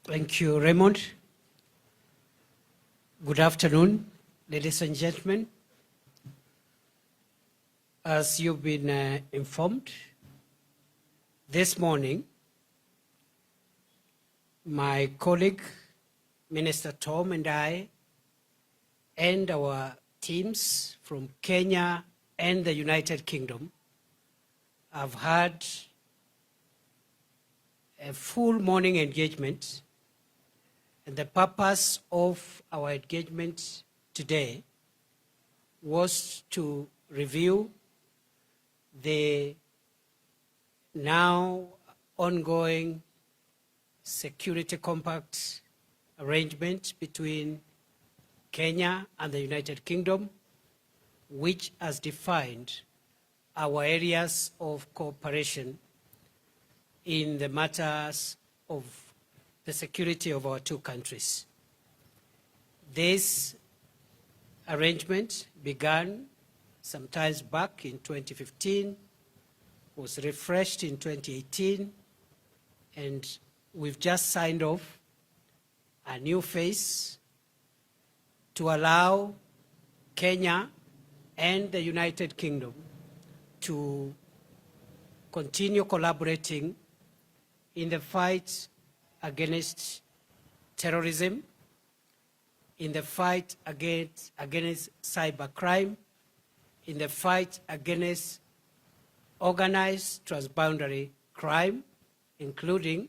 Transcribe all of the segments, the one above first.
Thank you, Raymond. Good afternoon, ladies and gentlemen. As you've been informed, this morning, my colleague, Minister Tom, and I, and our teams from Kenya and the United Kingdom have had a full morning engagement. And the purpose of our engagement today was to review the now ongoing security compact arrangement between Kenya and the United Kingdom, which has defined our areas of cooperation in the matters of the security of our two countries. This arrangement began some time back in 2015, was refreshed in 2018, and we've just signed off a new phase to allow Kenya and the United Kingdom to continue collaborating in the fight against terrorism, in the fight against cybercrime, in the fight against organized transboundary crime, including,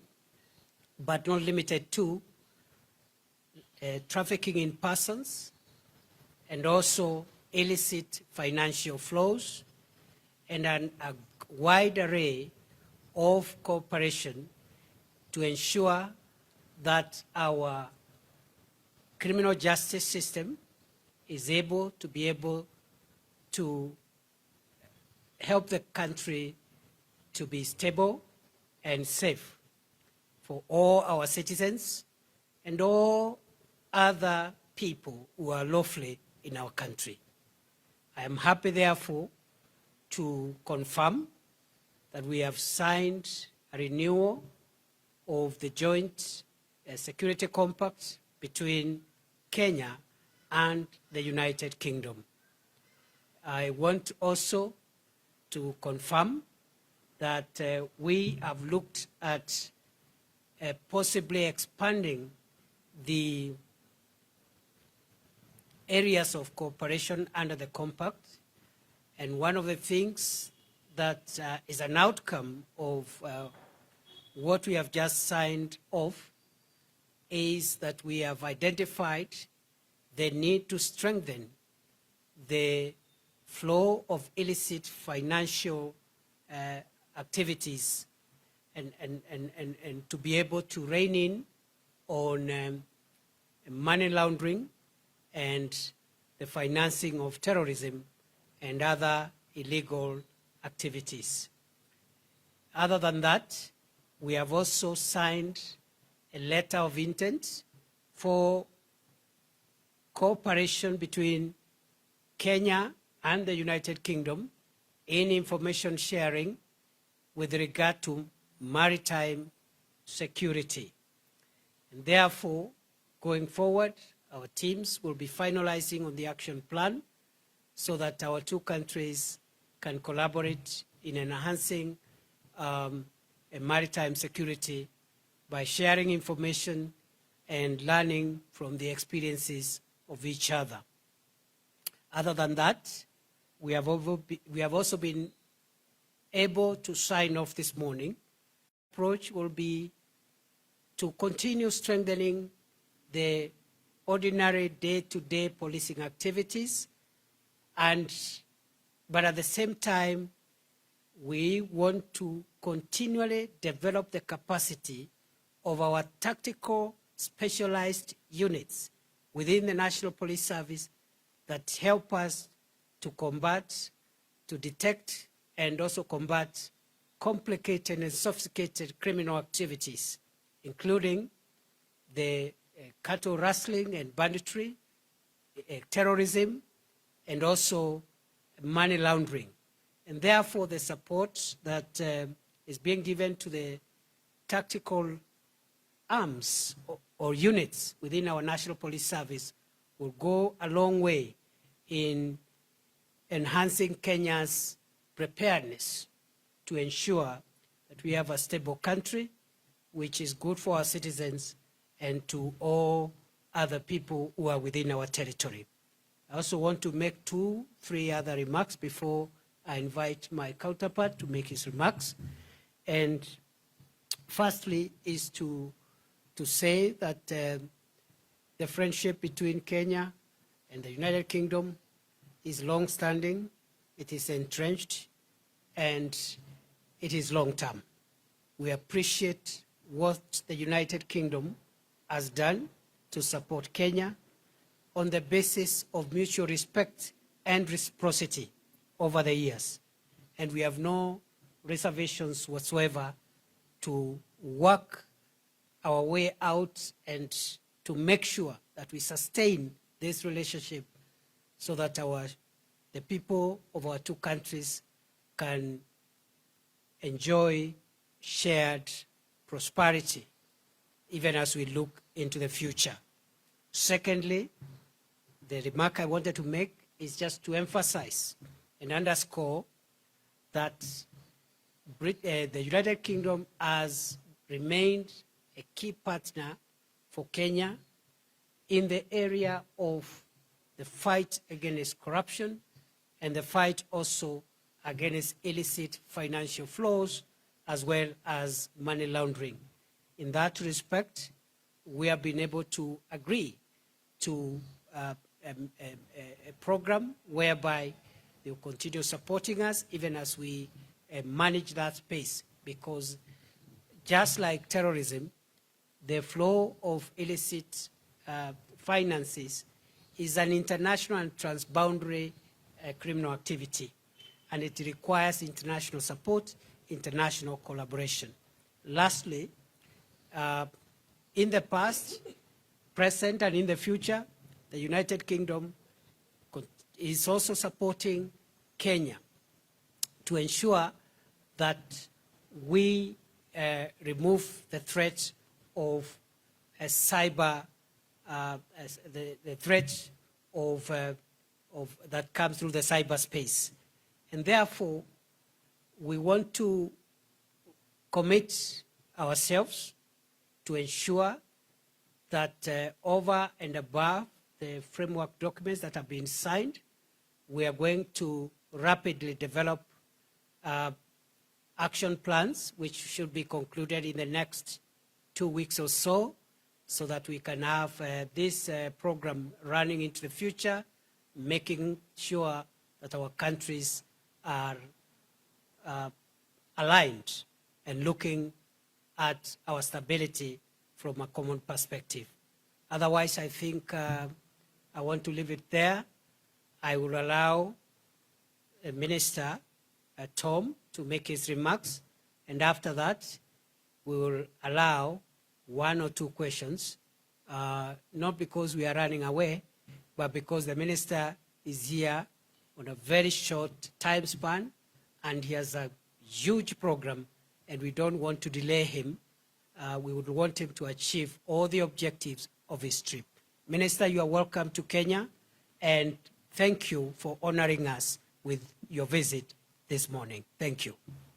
but not limited to, trafficking in persons, and also illicit financial flows, and a wide array of cooperation to ensure that our criminal justice system is able to help the country to be stable and safe for all our citizens and all other people who are lawfully in our country. I am happy, therefore, to confirm that we have signed a renewal of the joint security compact between Kenya and the United Kingdom. I want also to confirm that we have looked at possibly expanding the areas of cooperation under the compact, and one of the things that is an outcome of what we have just signed off is that we have identified the need to strengthen the flow of illicit financial activities and to be able to rein in on money laundering and the financing of terrorism and other illegal activities. Other than that, we have also signed a letter of intent for cooperation between Kenya and the United Kingdom in information sharing with regard to maritime security. And therefore, going forward, our teams will be finalizing on the action plan so that our two countries can collaborate in enhancing maritime security by sharing information and learning from the experiences of each other. Other than that, we have also been able to sign off this morning. Approach will be to continue strengthening the ordinary day-to-day policing activities, but at the same time, we want to continually develop the capacity of our tactical specialized units within the National Police Service that help us to combat, to detect, and also combat complicated and sophisticated criminal activities, including the cattle rustling and banditry, terrorism, and also money laundering. And therefore, the support that is being given to the tactical arms or units within our National Police Service will go a long way in enhancing Kenya's preparedness to ensure that we have a stable country which is good for our citizens and to all other people who are within our territory. I also want to make 2-3 other remarks before I invite my counterpart to make his remarks. And firstly is to say that the friendship between Kenya and the United Kingdom is long-standing, it is entrenched, and it is long-term. We appreciate what the United Kingdom has done to support Kenya on the basis of mutual respect and reciprocity over the years. And we have no reservations whatsoever to work our way out and to make sure that we sustain this relationship so that the people of our two countries can enjoy shared prosperity even as we look into the future. Secondly, the remark I wanted to make is just to emphasize and underscore that the United Kingdom has remained a key partner for Kenya in the area of the fight against corruption and the fight also against illicit financial flows as well as money laundering. In that respect, we have been able to agree to a program whereby they will continue supporting us even as we manage that space, because just like terrorism, the flow of illicit finances is an international and transboundary criminal activity, and it requires international support, international collaboration. Lastly, in the past, present, and in the future, the United Kingdom is also supporting Kenya to ensure that we remove the threat of a cyber, the threat of that comes through the cyberspace. And therefore, we want to commit ourselves to ensure that over and above the framework documents that have been signed, we are going to rapidly develop action plans, which should be concluded in the next 2 weeks or so that we can have this program running into the future, making sure that our countries are aligned and looking at our stability from a common perspective. Otherwise, I think I want to leave it there. I will allow Minister Tom to make his remarks, and after that, we will allow 1 or 2 questions, not because we are running away, but because the Minister is here on a very short time span, and he has a huge program, and we don't want to delay him. We would want him to achieve all the objectives of his trip. Minister, you are welcome to Kenya, and thank you for honoring us with your visit this morning. Thank you.